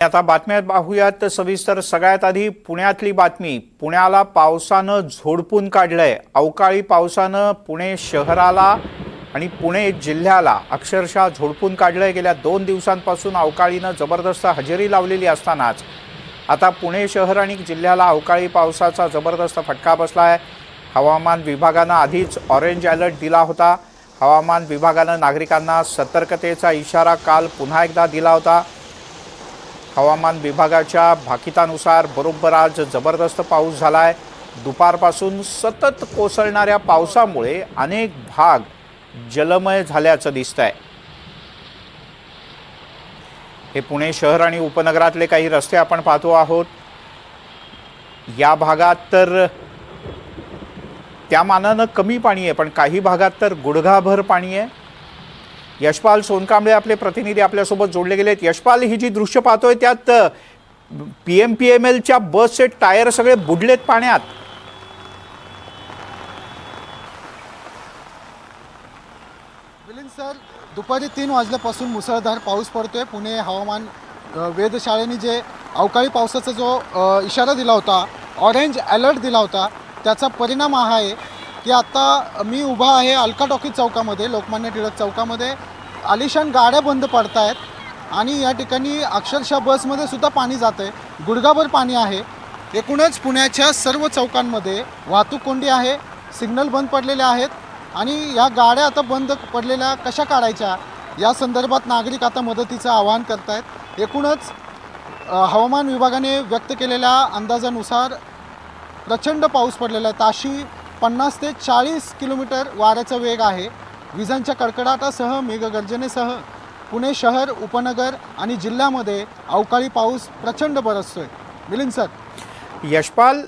आता बातम्यात पाहूयात सविस्तर। सगळ्यात आधी पुण्यातली बातमी। पुण्याला पावसानं झोडपून काढलंय। अवकाळी पावसानं पुणे शहराला आणि पुणे जिल्ह्याला अक्षरशः झोडपून काढलंय। गेल्या 2 दिवसांपासून अवकाळीनं जबरदस्त हजेरी लावलेली असतानाच आता पुणे शहर आणि जिल्ह्याला अवकाळी पावसाचा जबरदस्त फटका बसलाय। हवामान विभागानं आधीच ऑरेंज अलर्ट दिला होता। हवामान विभागानं नागरिकांना सतर्कतेचा इशारा काल पुन्हा एकदा दिला होता। हवामान विभागाच्या भाकितानुसार बरोबर आज जबरदस्त पाऊस झालाय। दुपारपासून सतत कोसळणाऱ्या पावसामुळे अनेक भाग जलमय झाल्याचं दिसतंय। हे पुणे शहर आणि उपनगरातले काही रस्ते आपण पाहतो आहोत। या भागात तर त्या मानानं कमी पाणी आहे, पण काही भागात तर गुडघाभर पाणी आहे। यशपाल सोनकांबळे आपले प्रतिनिधी आपल्यासोबत जोडले गेलेत। यशपाल, ही जी दृश्य पाहतोय त्यात पीएमपीएमएलच्या बसचे टायर सगळे बुडलेत पाण्यात। मिलिंद सर, दुपारी 3 वाजल्यापासून मुसळधार पाऊस पडतोय। पुणे हवामान वेधशाळेने जे अवकाळी पावसाचा जो इशारा दिला होता, ऑरेंज अलर्ट दिला होता, त्याचा परिणाम हा आहे की आता मी उभा आहे अलका टॉकीज चौकामध्ये, लोकमान्य टिळक चौकामध्ये। आलिशान गाड्या बंद पडत आहेत आणि या ठिकाणी अक्षरशः बसमध्ये सुद्धा पाणी जातं आहे, गुडघाभर पाणी आहे। एकूणच पुण्याच्या सर्व चौकांमध्ये वाहतूक कोंडी आहे, सिग्नल बंद पडलेले आहेत आणि या गाड्या आता बंद पडलेल्या कशा काढायच्या या संदर्भात नागरिक आता मदतीचं आवाहन करत आहेत। एकूणच हवामान विभागाने व्यक्त केलेल्या अंदाजानुसार प्रचंड पाऊस पडलेला आहे। ताशी 50 ते 40 किलोमीटर वाऱ्याचा वेग आहे। विजांच्या कडकडाटासह मेघगर्जनेसह पुणे शहर, उपनगर आणि जिल्ह्यामध्ये अवकाळी पाऊस प्रचंड बरसतोय। मिलिंद सर। यशपाल,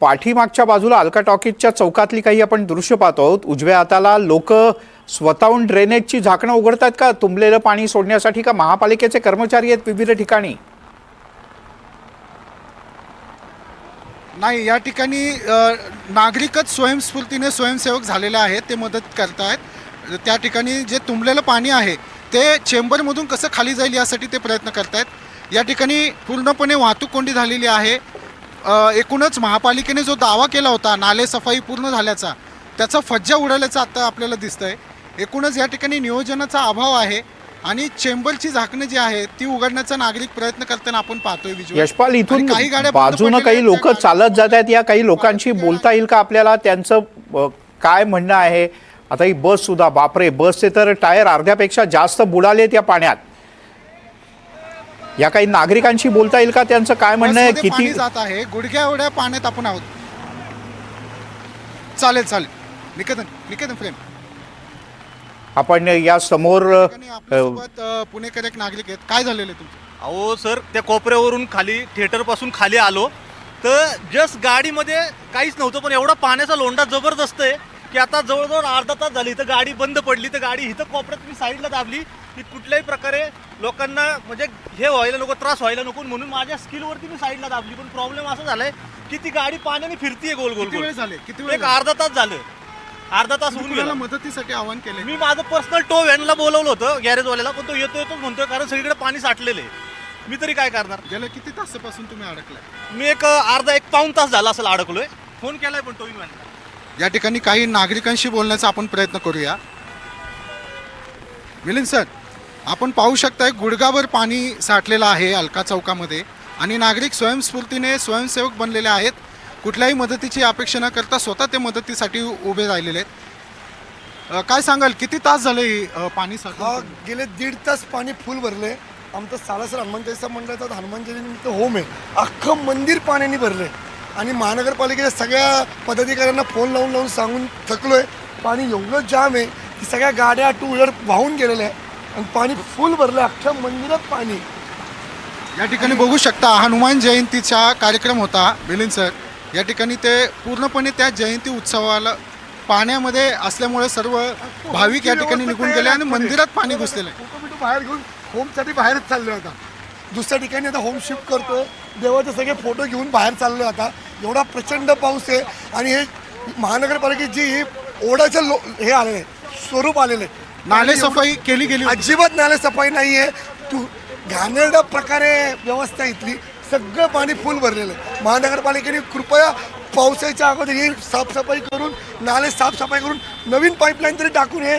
पाठीमागच्या बाजूला अलका टॉकीजच्या चौकातली काही आपण दृश्य पाहतो आहोत। उजव्या हाताला लोक स्वतःहून ड्रेनेजची झाकणं उघडतात का तुंबलेलं पाणी सोडण्यासाठी, का महापालिकेचे कर्मचारी आहेत विविध ठिकाणी? नाही, या ठिकाणी नागरिकच स्वयंस्फूर्तीने स्वयंसेवक झालेले आहेत, ते मदत करतायत। त्या ठिकाणी जे तुंबलेलं पाणी आहे ते चेंबरमधून कसं खाली जाईल यासाठी ते प्रयत्न करतायत। या ठिकाणी पूर्णपणे वाहतूक कोंडी झालेली आहे। एकूणच महापालिकेने जो दावा केला होता नाले सफाई पूर्ण झाल्याचा, त्याचा फज्जा उडाल्याचं आता आपल्याला दिसतंय। एकूणच या ठिकाणी नियोजनाचा अभाव आहे आणि चेंबरची झाकणं जी आहे ती उघडण्याचा नागरिक प्रयत्न करताना आपण पाहतोय। यशपाल, इथून बाजूनं काही लोक चालत जात आहेत, या काही लोकांशी बोलता येईल का आपल्याला? त्यांचं काय म्हणणं आहे? आता ही बस सुद्धा, बापरे, बसचे तर टायर अर्ध्यापेक्षा जास्त बुडालेत या पाण्यात। या काही नागरिकांशी बोलता येईल का? त्यांचं काय म्हणणं आहे? किती जात आहे? गुडघ्या एवढ्या पाण्यात आपण आहोत। चालेल चालेल, निकेतन फ्रेम आपण या समोर पुणेकर एक नागरिक आहेत। काय झालेलं आहे तुमचं? अहो सर, त्या कोपऱ्यावरून खाली थिएटरपासून खाली आलो तर जस्ट गाडीमध्ये काहीच नव्हतं, पण एवढा पाण्याचा लोंढा जबरदस्त आहे की आता जवळजवळ अर्धा तास झाली इथं गाडी बंद पडली। तर गाडी इथं कोपऱ्यात मी साईडला दाबली की कुठल्याही प्रकारे लोकांना म्हणजे हे व्हायला नको, त्रास व्हायला नको, म्हणून माझ्या स्किलवरती मी साईडला दाबली। पण प्रॉब्लेम असा झालाय की ती गाडी पाण्याने फिरतीये गोल गोल। किती वेळ झाले? एक अर्धा तास झालं, अर्धा तास होऊन गेला। मदतीसाठी आवाहन केले मी, माझं पर्सनल टो व्हॅनला बोलवलं होतं गॅरेजवाल्याला, पण तो येतोच म्हणतोय कारण सगळीकडे पाणी साठलेलं आहे। मी तरी काय करणार? गेल्या किती तासापासून तुम्ही अडकलाय? मी एक पाऊण तास झाला असेल अडकलोय। फोन केलाय पण टोईंग व्हॅनला। या ठिकाणी काही नागरिकांशी बोलण्याचा आपण प्रयत्न करूया। मिलिंद सर, आपण पाहू शकताय गुडघाभर पाणी साठलेलं आहे अलका चौकामध्ये आणि नागरिक स्वयंस्फूर्तीने स्वयंसेवक बनलेले आहेत। कुठल्याही मदतीची अपेक्षा न करता स्वतः ते मदतीसाठी उभे राहिलेले आहेत। काय सांगाल, किती तास झाले पाणी साठून? गेले 1.5 तास पाणी फुल भरले। आमचं सालासर हनुमान चालीसा मंडळाचा हनुमान जयंती होम आहे, अख्खं मंदिर पाण्याने भरले आणि महानगरपालिकेच्या सगळ्या पदाधिकाऱ्यांना फोन लावून सांगून थकलोय। पाणी एवढं जाम आहे की सगळ्या गाड्या 2 व्हीलर वाहून गेलेल्या आहे आणि पाणी फुल भरलं, अख्ख्या मंदिरात पाणी। या ठिकाणी बघू शकता हनुमान जयंतीचा कार्यक्रम होता मिलिंद सर। या ठिकाणी ते पूर्णपणे त्या जयंती उत्सवाला पाण्यामध्ये असल्यामुळे सर्व भाविक या ठिकाणी निघून गेले आणि मंदिरात पाणी घुसलेलं आहे। बाहेर घेऊन होमसाठी बाहेरच चाललो आता, दुसऱ्या ठिकाणी आता होम शिफ्ट करतो। देवाचे सगळे फोटो घेऊन बाहेर चाललो आता। एवढा प्रचंड पाऊस आहे आणि हे महानगरपालिकेची ही ओढाचं हे आलेलं आहे, स्वरूप आलेलं आहे। नाले सफाई केली गेली, अजिबात नाले सफाई नाही आहे। घाणेरड्या प्रकारे व्यवस्था इथली, सगळं पाणी फुल भरलेलं आहे. महानगरपालिकेने कृपया पावसाच्या अगोदर ही साफसफाई करून, नाले साफसफाई करून नवीन पाईपलाईन तरी टाकून, हे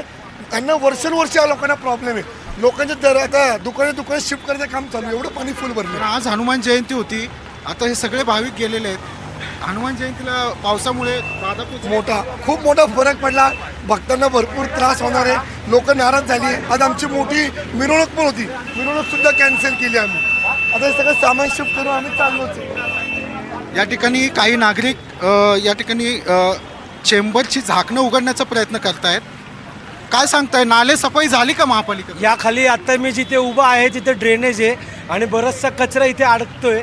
त्यांना वर्षानुवर्ष या लोकांना प्रॉब्लेम आहे. लोकांच्या दर आता दुकाने शिफ्ट करायचं काम चालू आहे, एवढं पाणी फुल भरलं. आज हनुमान जयंती होती, आता हे सगळे भाविक गेलेले आहेत. हनुमान जयंतीला पावसामुळे बाधा पोहोचली. खूप मोठा फरक पडला. भक्तांना भरपूर त्रास होणार आहे, लोक नाराज झाली. आज आमची मोठी मिरवणूक पण होती, मिरवणूक सुद्धा कॅन्सल केली आम्ही. आता हे सगळं सामान शिफ्ट करून आम्ही चाललोच आहे. या ठिकाणी काही नागरिक या ठिकाणी चेंबरची झाकणं उघडण्याचा प्रयत्न करतायत. काय सांगताय, नाले सफाई झाली का महापालिका? या खाली आता मी जिथे उभा आहे तिथे ड्रेनेज आहे आणि बराचसा कचरा इथे अडकतोय.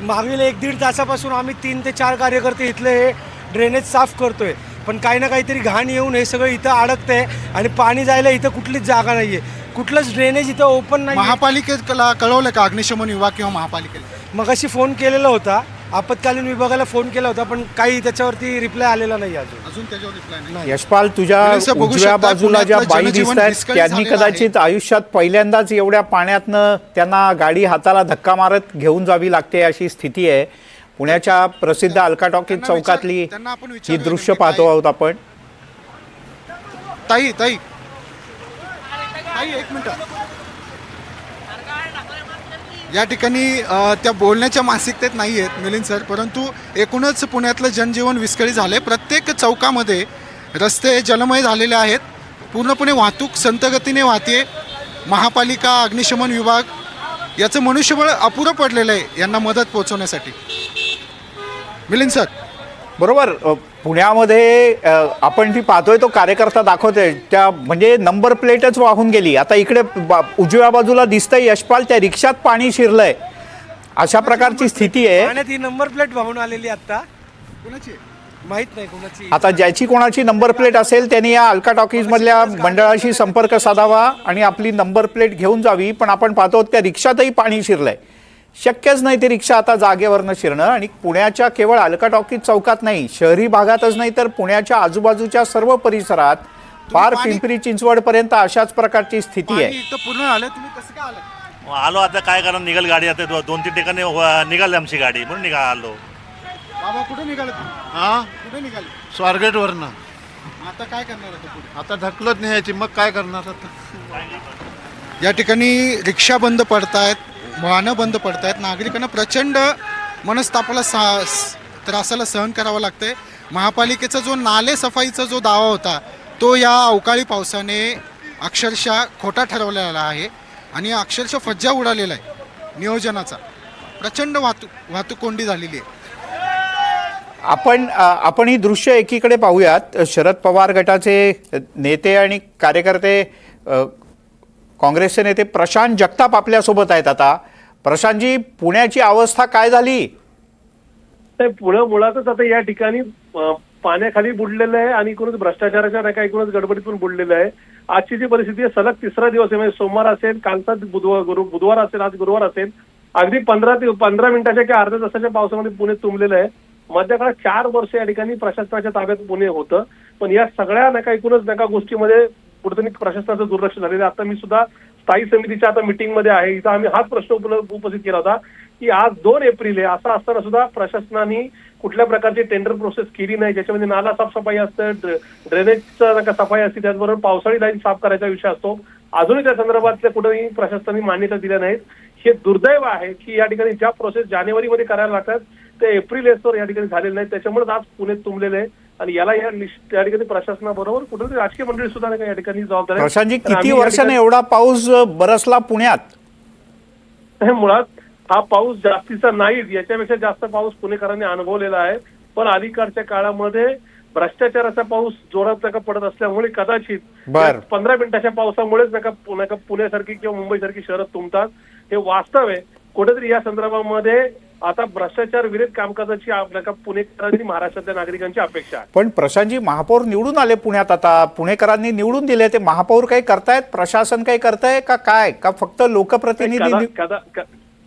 मागील 1-1.5 तासापासून आम्ही 3 ते 4 कार्यकर्ते इथले हे ड्रेनेज साफ करतोय, पण काही ना काहीतरी घाण येऊन हे सगळं इथं अडकतंय आणि पाणी जायला इथं कुठलीच जागा नाहीये, कुठलंच ड्रेनेज इथं ओपन नाही. महापालिकेला कळवलं का अग्निशमन विभाग किंवा महापालिकेला? मगाशी फोन केलेला होता, आपत्कालीन विभागाला फोन केला होता, पण काही त्याच्यावरती रिप्लाय आलेला नाही अजून त्याच्यावर रिप्लाय नाही. यशपाल, तुझ्या पोलिस बघू उजव्या शकता, बाजूला ज्या पुण्यातलं बाई जनजीवन दिसत आहेत विस्कळीत त्यांनी झालेलं कदाचित आयुष्यात पहिल्यांदाच एवढ्या पाण्यातनं त्यांना गाडी हाताला धक्का मारत घेऊन जावी लागते अशी स्थिती आहे. पुण्याच्या प्रसिद्ध अल्का टॉकीज चौकातली त्यांना आपण ही विचारूया दृश्य नेमकी पाहतो आहोत आपण. ताई ताई ताई एक मिनिट. या ठिकाणी त्या बोलण्याच्या मानसिकतेत नाही आहेत मिलिंद सर, परंतु एकूणच पुण्यातलं जनजीवन विस्कळीत झाले. प्रत्येक चौकामध्ये रस्ते जलमय झालेले आहेत, पूर्णपणे वाहतूक संतगतीने वाहते. महापालिका, अग्निशमन विभाग याचं मनुष्यबळ अपुरं पडलेलं आहे यांना मदत पोहोचवण्यासाठी. मिलिंद सर, बरोबर. पुण्यामध्ये आपण ती पाहतोय तो कार्यकर्ता दाखवतोय त्या म्हणजे नंबर प्लेटच वाहून गेली. आता इकडे उजव्या बाजूला दिसतंय यशपाल, त्या रिक्षात पाणी शिरलंय. अशा प्रकारची स्थिती आहे. पाण्यात ही नंबर प्लेट वाहून आलेली आता माहित नाही कोणाची. आता ज्याची कोणाची नंबर प्लेट असेल त्यांनी या अल्का टॉकीज मधल्या मंडळाशी संपर्क साधावा आणि आपली नंबर प्लेट घेऊन जावी. पण आपण पाहतो त्या रिक्षातही पाणी शिरलंय. शक्यच नाही ते रिक्षा आता जागेवरनं शिरणं. आणि पुण्याच्या केवळ अल्का टॉकीज चौकात नाही, शहरी भागातच नाही तर पुण्याच्या आजूबाजूच्या सर्व परिसरात पार पिंपरी चिंचवड पर्यंत अशाच प्रकारची स्थिती आहे. इथं पूर्ण आलं, तुम्ही कसं काय आलं? आलो आता काय कारण निघाल गाडी, आता 2-3 ठिकाणी निघाली आमची गाडी म्हणून आलो. बाबा कुठे निघाले तुम्ही? हा, कुठे निघाले? स्वारगेटवरनं. आता काय करणार आता पुढे? आता ढकलत न्यायची, मग काय करणार आता? या ठिकाणी रिक्षा बंद पडतायत, वाहनं बंद पडतायत. नागरिकांना प्रचंड मनस्तापाला त्रासाला सहन करावं लागतंय. महापालिकेचा जो नाले सफाईचा जो दावा होता तो या अवकाळी पावसाने अक्षरशः खोटा ठरवलेला आहे आणि अक्षरशः फज्जा उडालेला आहे नियोजनाचा. प्रचंड वाहतूक कोंडी झालेली आहे. आपण ही दृश्य एकीकडे पाहूयात. शरद पवार गटाचे नेते आणि कार्यकर्ते, काँग्रेसचे नेते प्रशांत जगताप आपल्यासोबत आहेत. आता प्रशांतजी, पुण्याची अवस्था काय झाली? पुणे मुळातच आता या ठिकाणी पाण्याखाली बुडलेलं आहे आणि एकूणच भ्रष्टाचाराच्या नाही का एकूणच गडबडीत पण बुडलेलं आहे. आजची जी परिस्थिती आहे, सलग 3रा दिवस आहे. म्हणजे सोमवार असेल, कालचा बुधवार असेल, आज गुरुवार असेल. अगदी 15 मिनिटाच्या किंवा अर्ध्या तासाच्या पावसामध्ये पुणे तुंबलेलं आहे. मध्य काळात 4 वर्ष या ठिकाणी प्रशासनाच्या ताब्यात पुणे होतं, पण या सगळ्या नका एकूणच नका गोष्टीमध्ये कुठेतरी प्रशासनाचं दुर्लक्ष झालेलं आहे. आता मी सुद्धा स्थायी समितीच्या आता मीटिंगमध्ये आहे, इथं आम्ही हाच प्रश्न उपस्थित केला होता की आज 2 एप्रिल आहे, असं असताना सुद्धा प्रशासनाने कुठल्या प्रकारची टेंडर प्रोसेस केली नाही, ज्याच्यामध्ये नाला साफसफाई असतं, ड्रेनेजचं नका सफाई असते, त्याचबरोबर पावसाळी लाईन साफ करायचा विषय असतो. अजूनही त्या संदर्भातल्या कुठेही प्रशासनाने मान्यता दिल्या नाहीत. हे दुर्दैव आहे की या ठिकाणी ज्या प्रोसेस जानेवारीमध्ये करायला लागतात ते एप्रिल एसवर या ठिकाणी झालेले नाही. त्याच्यामुळे आज पुणे तुंबलेले आहे आणि याला या ठिकाणी प्रशासनाबरोबर कुठेतरी राजकीय मंडळी सुद्धा या ठिकाणी जबाबदार आहे. प्रशांतजी, किती वर्षाने एवढा पाऊस बरसला पुण्यात? मुळात हा पाऊस जास्तीचा नाही, याच्यापेक्षा जास्त पाऊस पुणेकरांनी अनुभवलेला आहे. पण अलीकडच्या काळामध्ये भ्रष्टाचाराचा पाऊस जोरात नका पडत असल्यामुळे कदाचित 15 मिनिटाच्या पावसामुळेच नका पुण्यासारखी किंवा मुंबईसारखी शहरं तुंबतात. हे वास्तव आहे. कुठेतरी या संदर्भामध्ये आता भ्रष्टाचार विरोधी कामकाजाची आपल्या पुणेकरांनी महाराष्ट्रातल्या नागरिकांची अपेक्षा आहे. पण प्रशांतजी, महापौर निवडून आले पुण्यात, आता पुणेकरांनी निवडून दिले, ते महापौर काही करतायत, प्रशासन काही करताय का काय, का फक्त लोकप्रतिनिधी?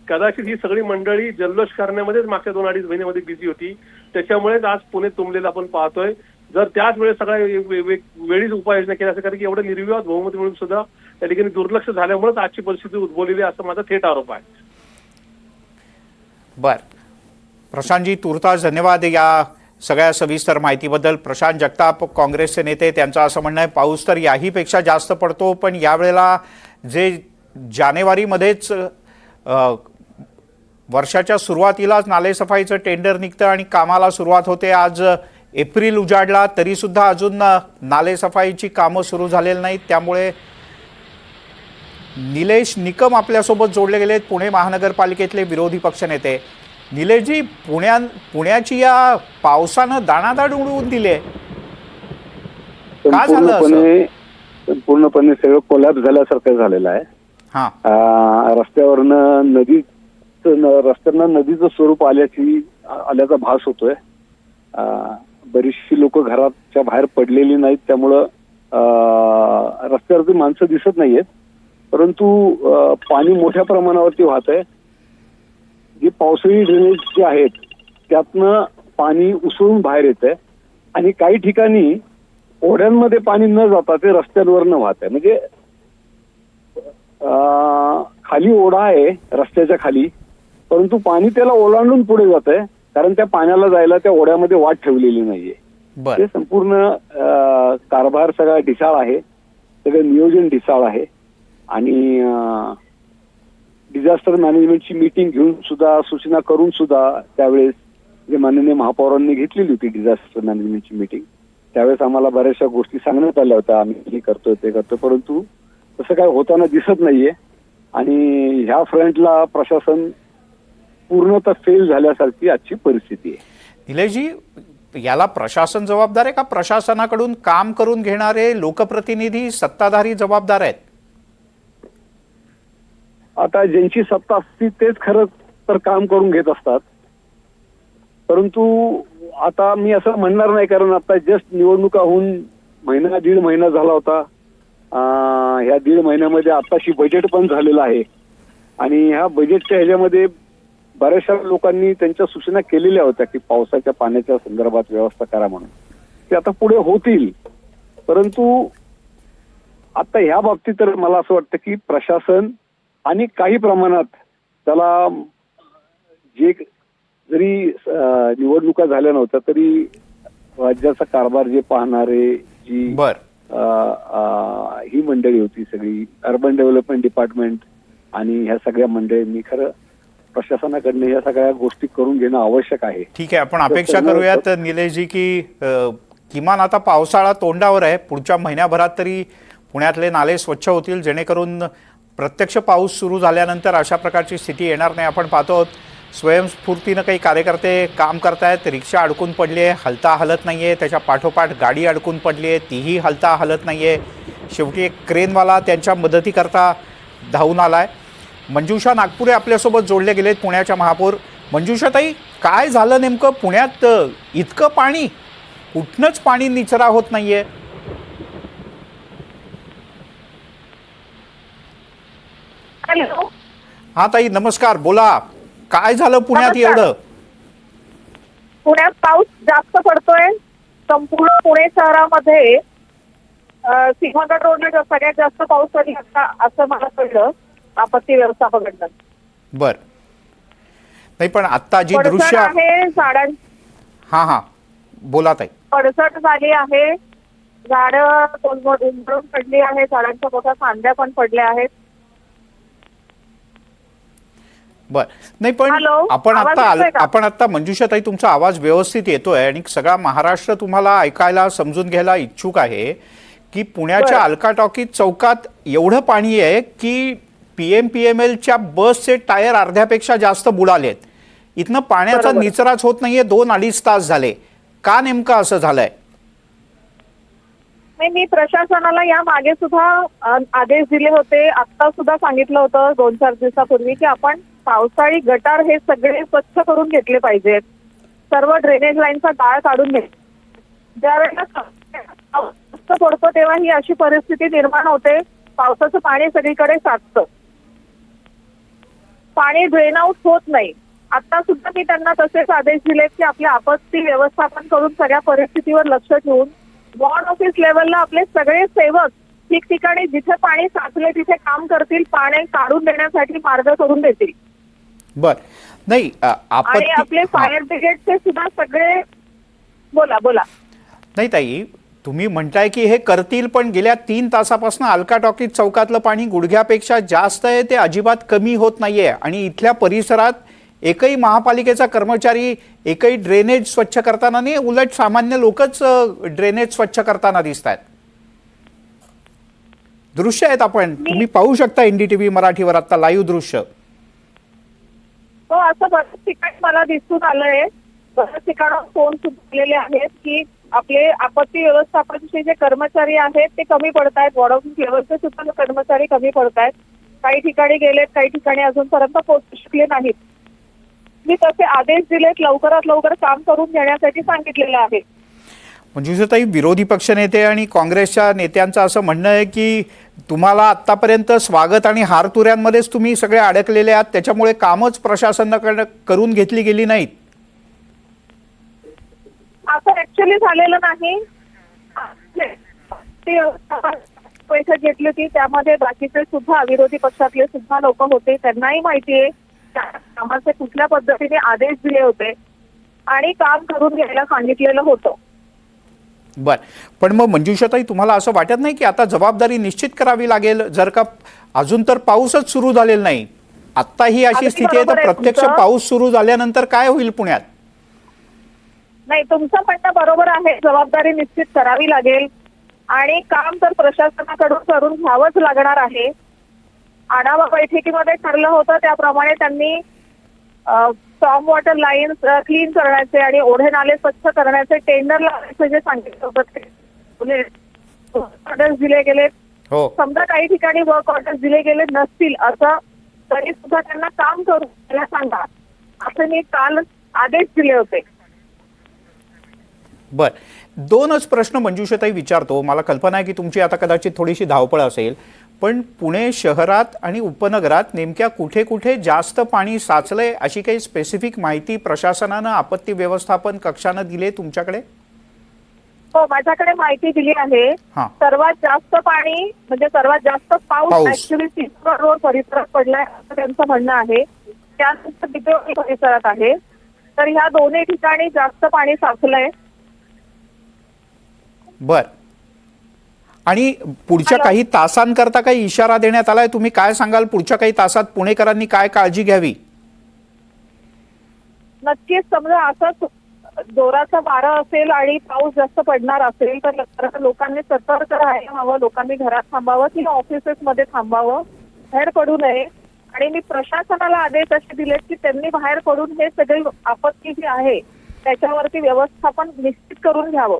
कदाचित ही सगळी मंडळी जल्लोष करण्यामध्येच मागच्या 2-2.5 महिन्यामध्ये बिझी होती, त्याच्यामुळेच आज पुणे तुंबलेलं आपण पाहतोय. जर त्याच वेळेस सगळ्या वेळीच उपाययोजना केल्या असं, कारण की एवढं निर्विवाद बहुमत मिळून सुद्धा त्या ठिकाणी दुर्लक्ष झाल्यामुळेच आजची परिस्थिती उद्भवलेली आहे, असं माझा थेट आरोप आहे. बर, प्रशांतजी तुर्तास धन्यवाद या सगळ्या सविस्तर माहितीबद्दल. प्रशांत जगताप काँग्रेसचे नेते, त्यांचं असं म्हणणं आहे पाऊस तर याहीपेक्षा जास्त पडतो, पण यावेळेला जे जानेवारीमध्येच वर्षाच्या सुरुवातीलाच नालेसफाईचं टेंडर निघतं आणि कामाला सुरुवात होते. आज एप्रिल उजाडला तरीसुद्धा अजून नालेसफाईची कामं सुरू झालेली नाहीत. त्यामुळे निलेश निकम आपल्यासोबत जोडले गेलेत, पुणे महानगरपालिकेतले विरोधी पक्षनेते. निलेशजी, पुण्याची या पावसानं दाणादाण उडवून दिले, का झालं असं? संपूर्णपणे सगळं कोलॅप्स झाल्यासारखं झालेलं आहे. रस्त्यांना नदीचं स्वरूप आल्याचा भास होतोय. बरीचशी लोक घराच्या बाहेर पडलेली नाहीत, त्यामुळं रस्त्यावरती माणसं दिसत नाहीयेत, परंतु पाणी मोठ्या प्रमाणावरती वाहत आहे. जी पावसाळी ड्रेनेज जे आहेत त्यातनं पाणी उसळून बाहेर येत आहे आणि काही ठिकाणी ओढ्यांमध्ये पाणी न जाता ते रस्त्यांवरनं वाहत आहे. म्हणजे खाली ओढा आहे रस्त्याच्या खाली, परंतु पाणी त्याला ओलांडून पुढे जात आहे, कारण त्या पाण्याला जायला त्या ओढ्यामध्ये वाट ठेवलेली नाहीये. ते संपूर्ण कारभार सगळा ढिसाळ आहे, सगळं नियोजन ढिसाळ आहे. आणि डिझास्टर मॅनेजमेंटची मीटिंग घेऊन सुद्धा, सूचना करून सुद्धा त्यावेळेस जे माननीय महापौरांनी घेतलेली होती डिझास्टर मॅनेजमेंटची मीटिंग, त्यावेळेस आम्हाला बऱ्याचशा गोष्टी सांगण्यात आल्या होत्या, आम्ही हे करतोय ते करतोय, परंतु तसं काय होताना दिसत नाहीये. आणि ह्या फ्रंटला प्रशासन पूर्णतः फेल झाल्यासारखी आजची परिस्थिती आहे. निलेशजी, याला प्रशासन जबाबदार आहे का प्रशासनाकडून काम करून घेणारे लोकप्रतिनिधी, सत्ताधारी जबाबदार आहेत? आता ज्यांची सत्ता असते तेच खरं तर काम करून घेत असतात, परंतु आता मी असं म्हणणार नाही, कारण आता जस्ट निवडणुका होऊन दीड महिना झाला होता. ह्या दीड महिन्यामध्ये आताशी बजेट पण झालेलं आहे आणि ह्या बजेटच्या ह्याच्यामध्ये बऱ्याचशा लोकांनी त्यांच्या सूचना केलेल्या होत्या की पावसाच्या पाण्याच्या संदर्भात व्यवस्था करा म्हणून. ते आता पुढे होतील, परंतु आता ह्या बाबतीत तर मला असं वाटतं की प्रशासन आणि काही प्रमाणात त्याला जे जरी निवडणुका झाल्या नव्हत्या तरी राज्याचा कारभार जे पाहणारे जी ही मंडळी होती सगळी, अर्बन डेव्हलपमेंट डिपार्टमेंट आणि ह्या सगळ्या मंडळींनी खरं प्रशासनाकडनं या सगळ्या गोष्टी करून घेणं आवश्यक आहे. ठीक आहे, आपण अपेक्षा करूयात निलेशजी की किमान आता पावसाळा तोंडावर आहे, पुढच्या महिन्याभरात तरी पुण्यातले नाले स्वच्छ होतील, जेणेकरून प्रत्यक्ष पाऊस सुरू झाल्यानंतर अशा प्रकारची स्थिती येणार नाही. आपण पाहतो स्वयंस्फूर्तीनं काही कार्यकर्ते काम करतायत, रिक्षा अडकून पडली आहे, हलता हलत नाही आहे, त्याच्या पाठोपाठ गाडी अडकून पडली आहे, तीही हलता हलत नाही आहे. शेवटी एक क्रेनवाला त्यांच्या मदतीकरता धावून आला आहे. मंजुषा नागपुरे आपल्यासोबत जोडले गेलेत, पुण्याच्या महापौर. मंजुषाताई, काय झालं नेमकं पुण्यात? इतकं पाणी, कुठनंच पाणी निचरा होत नाही आहे. हा ताई, नमस्कार, बोला, काय झालं पुण्यात एवढं? पुण्यात पाऊस जास्त पडतोय. संपूर्ण पुणे शहरामध्ये सिंहगड रोडला सगळ्यात जास्त पाऊस पडला असं मला कळलं आपत्ती व्यवस्थापनाकडनं. बर, नाही पण आता जी पडझड दृश्य आहे झाडां, हा बोला ताई. पडझड झाली आहे, झाडं उंबरून पडली आहे, झाडांच्या मोठ्या फांद्या पण पडल्या आहेत. बर, नाही पण आपण आता मंजुषाताई तुमचा आवाज व्यवस्थित येतोय आणि सगळा महाराष्ट्र तुम्हाला ऐकायला समजून घ्यायला इच्छुक आहे की पुण्याच्या अलका टॉकीज चौकात एवढं पाणी आहे की PMPMLच्या बसचे टायर अर्ध्यापेक्षा जास्त बुडालेत. इथनं पाण्याचा निचराच होत नाहीये, 2-2.5 तास झाले. का नेमकं असं झालंय? मी प्रशासनाला या मागे सुद्धा आदेश दिले होते, आता सुद्धा सांगितलं होतं 2-4 दिवसापूर्वी की आपण पावसाळी गटार हे सगळे स्वच्छ करून घेतले पाहिजेत, सर्व ड्रेनेज लाईनचा गाळ काढून घे. ज्यावेळेला पाऊस पडतो तेव्हा ही अशी परिस्थिती निर्माण होते, पावसाचं पाणी सगळीकडे साचतं, पाणी ड्रेन आउट होत नाही. आता सुद्धा मी त्यांना तसेच आदेश दिलेत की आपल्या आपत्ती व्यवस्थापन करून सगळ्या परिस्थितीवर लक्ष ठेवून वॉर्ड ऑफिस लेवलला आपले सगळे सेवक ठिकठिकाणी जिथे पाणी साचले तिथे काम करतील, पाणी काढून देण्यासाठी मार्ग करून देतील. बर नाही आणि आपत्ती आपले फायर ब्रिगेडचे सुद्धा सगळे बोला नाही ताई, तुम्ही म्हणताय की हे करतील, पण गेल्या 3 तासापासून अलका टॉकीज चौकातलं पाणी गुडघ्यापेक्षा जास्त आहे, ते अजिबात कमी होत नाहीये. आणि इथल्या परिसरात एकही महापालिकेचा कर्मचारी एकही ड्रेनेज स्वच्छ करताना नाही, उलट सामान्य लोकच ड्रेनेज स्वच्छ करताना दिसत आहेत. दृश्य आहेत आपण, तुम्ही पाहू शकता NDTV मराठीवर आता लाईव्ह दृश्य. हो, असं बऱ्याच ठिकाणी मला दिसून आलंय. बऱ्याच ठिकाणावर फोन सुद्धा आलेले आहेत की आपले आपत्ती व्यवस्थापनाचे जे कर्मचारी आहेत ते कमी पडत आहेत. वॉर्ड लेवलचे सुद्धा कर्मचारी कमी पडत आहेत. काही ठिकाणी गेलेत, काही ठिकाणी अजूनपर्यंत पोहोचू शकले नाहीत. मी तसे आदेश दिलेत, लवकरात लवकर काम करून घेण्यासाठी सांगितलेलं आहे. मंजुषाताई, विरोधी पक्षनेते आणि काँग्रेसच्या नेत्यांचं असं म्हणणं आहे की तुम्हाला आतापर्यंत स्वागत आणि हारतुऱ्यांमध्येच तुम्ही सगळे अडकलेले आहात, त्याच्यामुळे कामच प्रशासनाकडे करून घेतली गेली नाहीत. असं ऍक्च्युअली झालेलं नाही. बैठक घेतली होती, त्यामध्ये बाकीचे सुद्धा विरोधी पक्षातले सुद्धा लोक होते. त्यांनाही माहिती आहे त्या कामाचे कुठल्या पद्धतीने आदेश दिले होते आणि काम करून घ्यायला सांगितलेलं होतं. बर, पण मग मंजुषाताई, तुम्हाला असं वाटत नाही की आता जबाबदारी निश्चित करावी लागेल? जर का अजून तर पाऊसच सुरू झालेला नाही, आता ही अशी अगदी स्थिती आहे, बरोबर तर आहे प्रत्यक्ष तुमचं. पाऊस सुरू झाल्यानंतर काय होईल पुण्यात? नाही, तुमचं म्हणणं बरोबर आहे. जबाबदारी निश्चित करावी लागेल आणि काम तर प्रशासनाकडून करून घ्यावंच लागणार आहे. आढावा बैठकीमध्ये ठरलं होतं त्याप्रमाणे त्यांनी स्टॉर्म वॉटर लाईन क्लीन करण्याचे आणि ओढे नाले स्वच्छ करण्याचे टेंडर लावायचे जे सांगितलं होतं ते ऑर्डर्स दिले गेले. हो, समजा काही ठिकाणी वर्क ऑर्डर्स दिले गेले नसतील असं तरी सुद्धा त्यांना काम करून द्यायला सांगा, असे मी काल आदेश दिले होते. बर, 2च प्रश्न मंजुषाताई विचारतो. मला कल्पना आहे की तुमची आता कदाचित थोडीशी धावपळ असेल, पण पुणे शहरात आणि उपनगरात नेमक्या कुठे कुठे जास्त पाणी साचलंय अशी काही स्पेसिफिक माहिती प्रशासनानं, आपत्ती व्यवस्थापन कक्षानं दिली तुमच्याकडे? हो, माझ्याकडे माहिती दिली आहे. हा. सर्वात जास्त पाणी म्हणजे सर्वात जास्त पाऊस पाऊस. ऍक्च्युली सिंहगड रोड परिसरात पडलाय असं त्यांचं म्हणणं आहे. त्यानंतर बिदोडी परिसरात आहे. तर ह्या दोन्ही ठिकाणी जास्त पाणी साचलंय. बर, आणि पुढच्या काही तासांकरता काही इशारा देण्यात आलाय? तुम्ही काय सांगाल, पुढच्या काही तासात पुणेकरांनी काय काळजी घ्यावी? नक्कीच समजा असंच जोराचा वारा असेल आणि पाऊस जास्त पडणार असेल तर लोकांनी सतर्क राहायला हवं. लोकांनी घरात थांबावं किंवा ऑफिसेसमध्ये थांबावं, बाहेर पडू नये. आणि मी प्रशासनाला आदेश असे दिलेत की त्यांनी बाहेर पडून हे सगळी आपत्ती जी आहे त्याच्यावरती व्यवस्थापन निश्चित करून घ्यावं.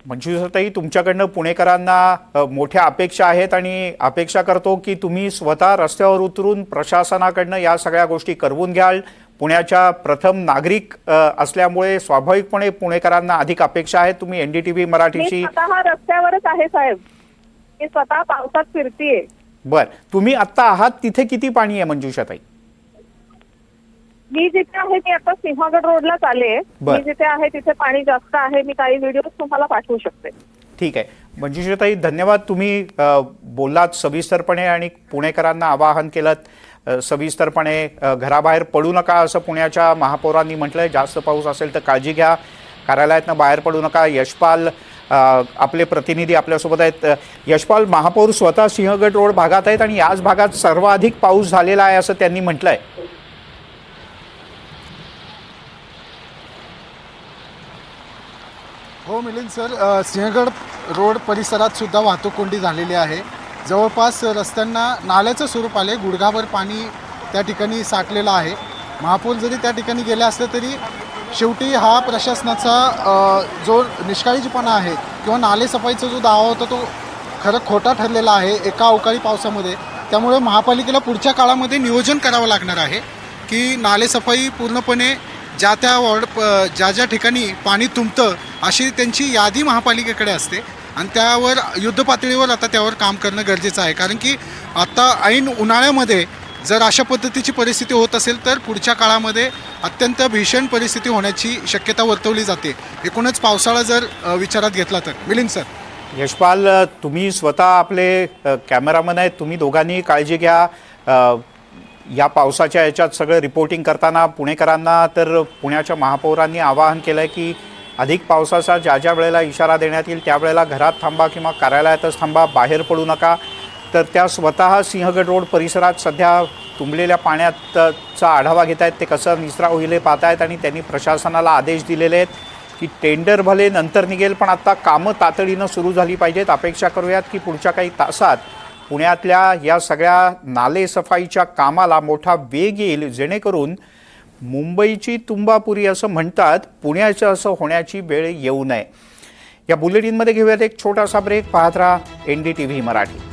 मंजुषाताई, तुमच्याकडनं पुणेकरांना मोठ्या अपेक्षा आहेत आणि अपेक्षा करतो की तुम्ही स्वतः रस्त्यावर उतरून प्रशासनाकडनं या सगळ्या गोष्टी करवून घ्याल. पुण्याच्या प्रथम नागरिक असल्यामुळे स्वाभाविकपणे पुणेकरांना अधिक अपेक्षा आहेत. तुम्ही NDTV मी मराठीशी स्वतः रस्त्यावरच आहे साहेब. मी स्वतः पावसात फिरतीये. बर, तुम्ही आत्ता आहात तिथे किती पाणी आहे मंजुषाताई? मी जिथे आहे मी आता सिंहगड रोडलाच आले. बर. मी जिथे आहे तिथे पाणी जास्त आहे. मी काही व्हिडिओ तुम्हाला पाठवू शकते. ठीक आहे मंजुषाताई, धन्यवाद. तुम्ही बोललात सविस्तरपणे आणि पुणेकरांना आवाहन केलं सविस्तरपणे. घराबाहेर पडू नका असं पुण्याच्या महापौरांनी म्हटलंय. जास्त पाऊस असेल तर काळजी घ्या, कार्यालयातनं बाहेर पडू नका. यशपाल आपले प्रतिनिधी आपल्यासोबत आहेत. यशपाल, महापौर स्वतः सिंहगड रोड भागात आहेत आणि याच भागात सर्वाधिक पाऊस झालेला आहे असं त्यांनी म्हटलंय. हो मिलिंद सर, सिंहगड रोड परिसरात सुद्धा वाहतूक कोंडी झालेली आहे. जवळपास रस्त्यांना नाल्याचं स्वरूप आले. गुडघाभर पाणी त्या ठिकाणी साठलेलं आहे. महापौर जरी त्या ठिकाणी गेले असले तरी शेवटी हा प्रशासनाचा जो निष्काळजीपणा आहे किंवा नालेसफाईचा जो दावा होता तो खरं खोटा ठरलेला आहे एका अवकाळी पावसामध्ये. त्यामुळे महापालिकेला पुढच्या काळामध्ये नियोजन करावं लागणार आहे की नालेसफाई पूर्णपणे ज्या त्या ज्या ठिकाणी पाणी तुंबतं अशी त्यांची यादी महापालिकेकडे असते आणि त्यावर युद्धपातळीवर आता त्यावर काम करणं गरजेचं आहे. कारण की आता ऐन उन्हाळ्यामध्ये जर अशा पद्धतीची परिस्थिती होत असेल तर पुढच्या काळामध्ये अत्यंत भीषण परिस्थिती होण्याची शक्यता वर्तवली जाते. एकूणच पावसाळा जर विचारात घेतला तर. मिलिंद सर. यशपाल, तुम्ही स्वतः आपले कॅमेरामन आहेत, तुम्ही दोघांनी काळजी घ्या. या पावसाच्या याच्यात सगळं रिपोर्टिंग करताना पुणेकरांना तर पुण्याच्या महापौरांनी आवाहन केलं आहे की अधिक पावसाचा ज्या ज्या वेळेला इशारा देण्यात येईल त्यावेळेला घरात थांबा किंवा कार्यालयातच थांबा, बाहेर पडू नका. तर त्या स्वतः सिंहगड रोड परिसरात सध्या तुंबलेल्या पाण्याचा आढावा घेत आहेत, ते कसं निचरा होईल हे पाहत आहेत आणि त्यांनी प्रशासनाला आदेश दिलेले आहेत की टेंडर भले नंतर निघेल पण आता कामं तातडीनं सुरू झाली पाहिजेत. अपेक्षा करूयात की पुढच्या काही तासात पुण्यातल्या या सगळ्या नाले सफाईच्या कामाला मोठा वेग येईल, जेणेकरून मुंबईची तुंबापुरी असं म्हणतात, पुण्याचं असं होण्याची वेळ येऊ नये. या बुलेटिनमध्ये घेऊयात एक छोटासा ब्रेक. पाहत राहा NDTV मराठी.